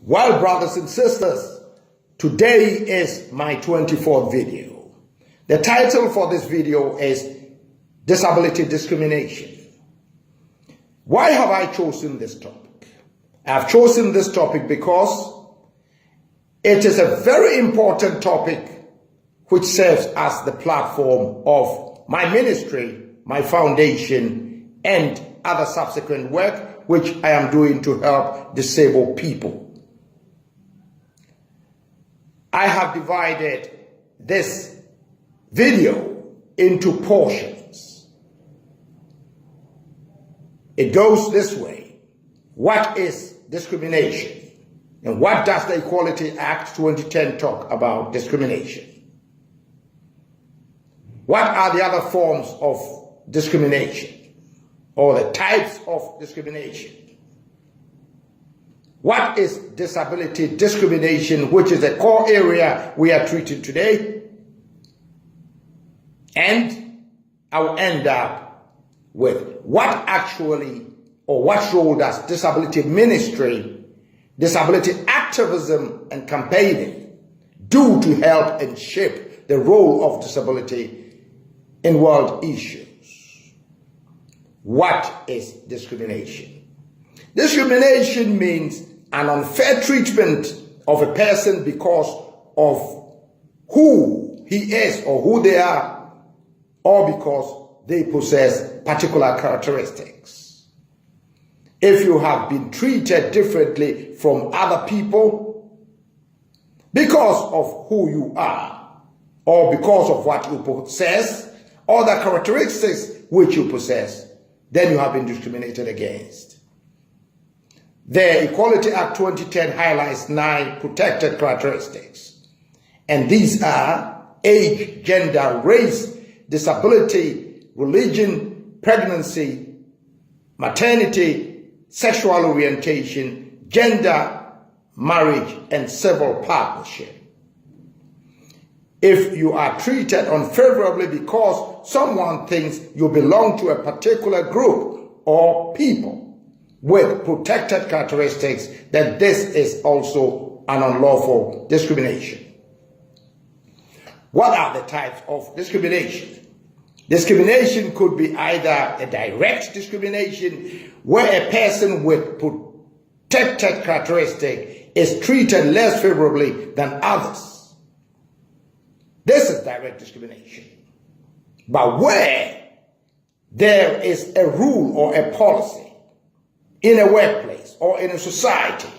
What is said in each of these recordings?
Well, brothers and sisters, today is my 24th video. The title for this video is Disability Discrimination. Why have I chosen this topic? I've chosen this topic because it is a very important topic which serves as the platform of my ministry, my foundation, and other subsequent work which I am doing to help disabled people. I have divided this video into portions. It goes this way. What is discrimination? And what does the Equality Act 2010 talk about discrimination? What are the other forms of discrimination or the types of discrimination? What is disability discrimination, which is a core area we are treating today? And I will end up with what actually or what role does disability ministry, disability activism and campaigning do to help and shape the role of disability in world issues? What is discrimination? Discrimination means an unfair treatment of a person because of who he is or who they are, or because they possess particular characteristics. If you have been treated differently from other people because of who you are, or because of what you possess, or the characteristics which you possess, then you have been discriminated against. The Equality Act 2010 highlights 9 protected characteristics, and these are age, gender, race, disability, religion, pregnancy, maternity, sexual orientation, gender, marriage, and civil partnership. If you are treated unfavorably because someone thinks you belong to a particular group or people with protected characteristics, then this is also an unlawful discrimination. What are the types of discrimination? Discrimination could be either a direct discrimination, where a person with protected characteristic is treated less favorably than others. This is direct discrimination. But where there is a rule or a policy in a workplace or in a society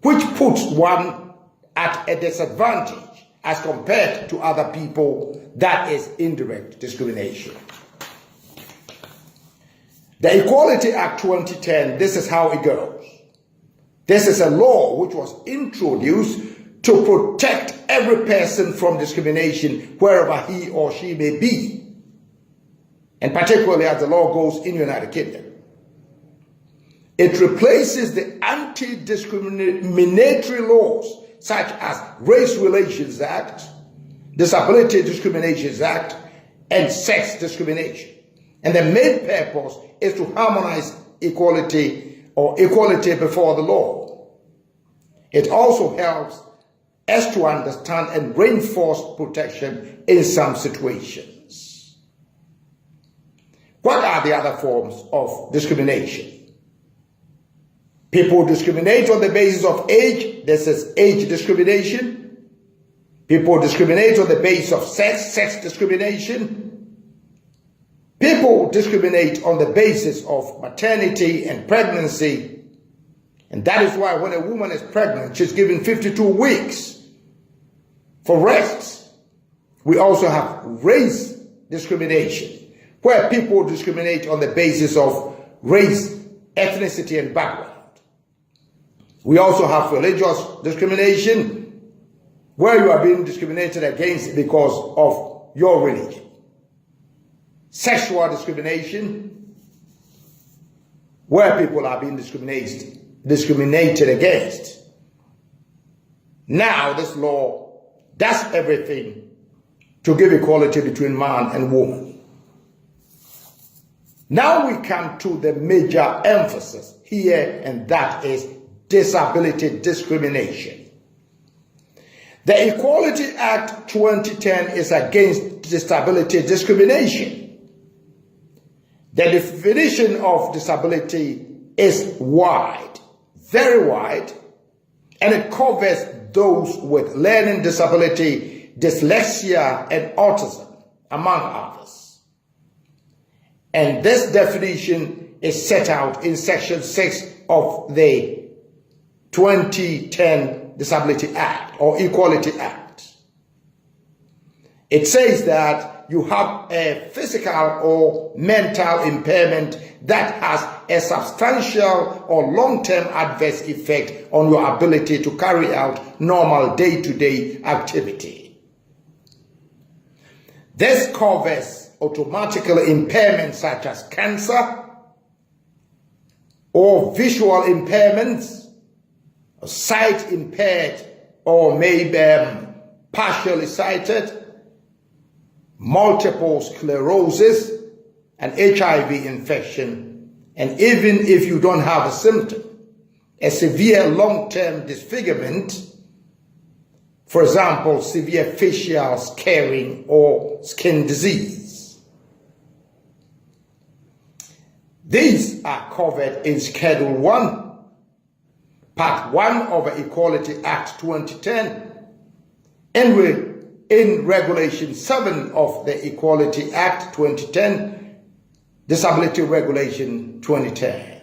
which puts one at a disadvantage as compared to other people, that is indirect discrimination. The Equality Act 2010, this is how it goes. This is a law which was introduced to protect every person from discrimination wherever he or she may be, and particularly as the law goes in the United Kingdom. It replaces the anti-discriminatory laws such as Race Relations Act, Disability Discrimination Act, and Sex Discrimination. And the main purpose is to harmonize equality or equality before the law. It also helps us to understand and reinforce protection in some situations. What are the other forms of discrimination? People discriminate on the basis of age. This is age discrimination. People discriminate on the basis of sex, sex discrimination. People discriminate on the basis of maternity and pregnancy. And that is why when a woman is pregnant, she's given 52 weeks for rest. We also have race discrimination, where people discriminate on the basis of race, ethnicity, and background. We also have religious discrimination, where you are being discriminated against because of your religion. Sexual discrimination, where people are being discriminated against. Now this law does everything to give equality between man and woman. Now we come to the major emphasis here, and that is disability discrimination. The Equality Act 2010 is against disability discrimination. The definition of disability is wide, very wide, and it covers those with learning disability, dyslexia, and autism, among others. And this definition is set out in Section 6 of the 2010 Disability Act or Equality Act. It says that you have a physical or mental impairment that has a substantial or long-term adverse effect on your ability to carry out normal day-to-day activity. This covers automatically impairments such as cancer or visual impairments, sight impaired or maybe partially sighted, multiple sclerosis, an HIV infection, and even if you don't have a symptom, a severe long-term disfigurement, for example, severe facial scarring or skin disease. These are covered in Schedule 1, Part 1 of the Equality Act 2010, and in Regulation 7 of the Equality Act 2010, Disability Regulation 2010.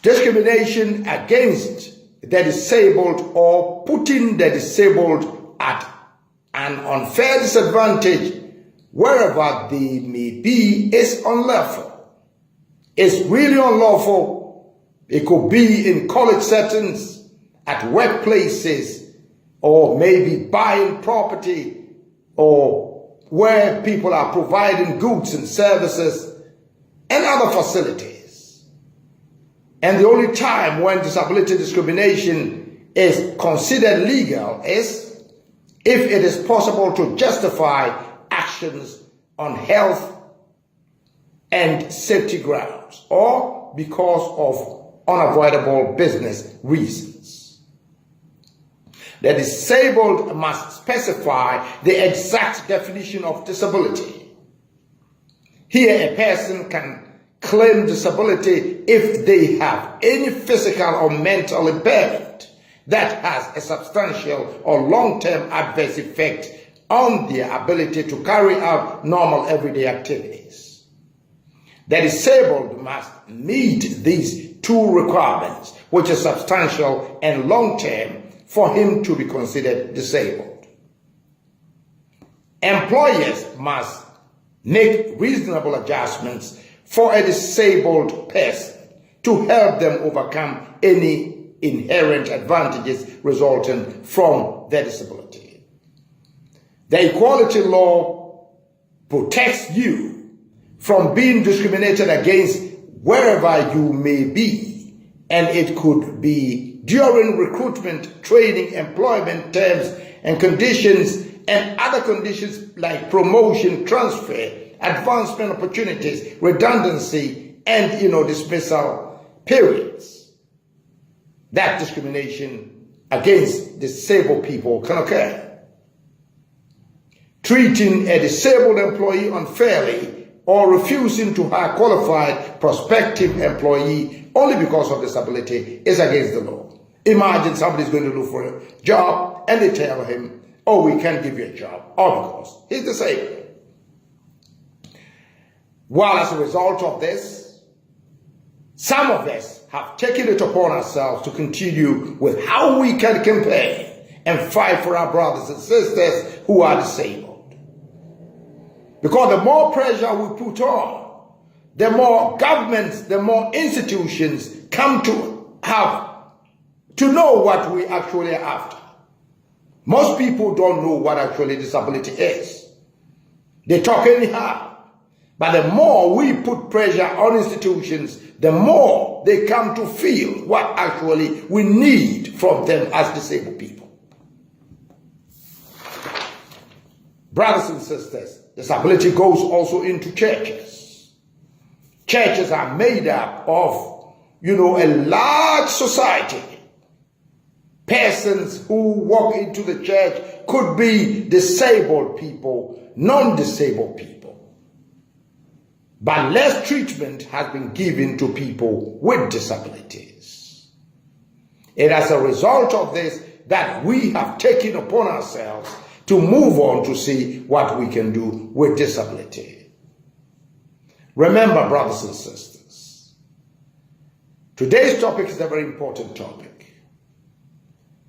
Discrimination against the disabled or putting the disabled at an unfair disadvantage wherever they may be is unlawful. It's really unlawful. It could be in college settings, at workplaces, or maybe buying property, or where people are providing goods and services and other facilities. And the only time when disability discrimination is considered legal is if it is possible to justify actions on health and safety grounds or because of unavoidable business reasons. The disabled must specify the exact definition of disability. Here, a person can claim disability if they have any physical or mental impairment that has a substantial or long-term adverse effect on their ability to carry out normal everyday activities. The disabled must meet these two requirements, which is substantial and long-term, for him to be considered disabled. Employers must make reasonable adjustments for a disabled person to help them overcome any inherent advantages resulting from their disability. The equality law protects you from being discriminated against wherever you may be, and it could be during recruitment, training, employment terms and conditions, and other conditions like promotion, transfer, advancement opportunities, redundancy, and dismissal periods. That discrimination against disabled people can occur. Treating a disabled employee unfairly or refusing to hire qualified prospective employee only because of disability is against the law. Imagine somebody's going to look for a job and they tell him, oh, we can't give you a job, all because he's disabled. While as a result of this, some of us have taken it upon ourselves to continue with how we can campaign and fight for our brothers and sisters who are disabled. Because the more pressure we put on, the more governments, the more institutions come to have to know what we actually are after. Most people don't know what actually disability is. They talk anyhow. But the more we put pressure on institutions, the more they come to feel what actually we need from them as disabled people. Brothers and sisters, disability goes also into churches. Churches are made up of a large society. Persons who walk into the church could be disabled people, non-disabled people. But less treatment has been given to people with disabilities. It is as a result of this that we have taken upon ourselves to move on to see what we can do with disability. Remember, brothers and sisters, today's topic is a very important topic.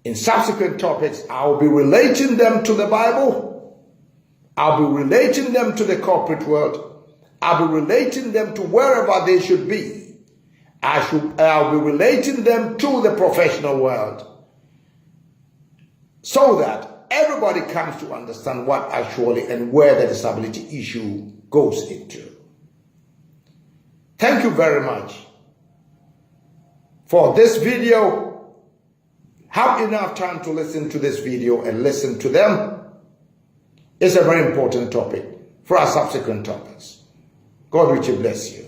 In subsequent topics, I'll be relating them to the Bible. I'll be relating them to the corporate world. I'll be relating them to wherever they should be. I'll be relating them to the professional world, so that everybody comes to understand what actually and where the disability issue goes into. Thank you very much for this video. Have enough time to listen to this video and listen to them. It's a very important topic for our subsequent topics. God richly bless you.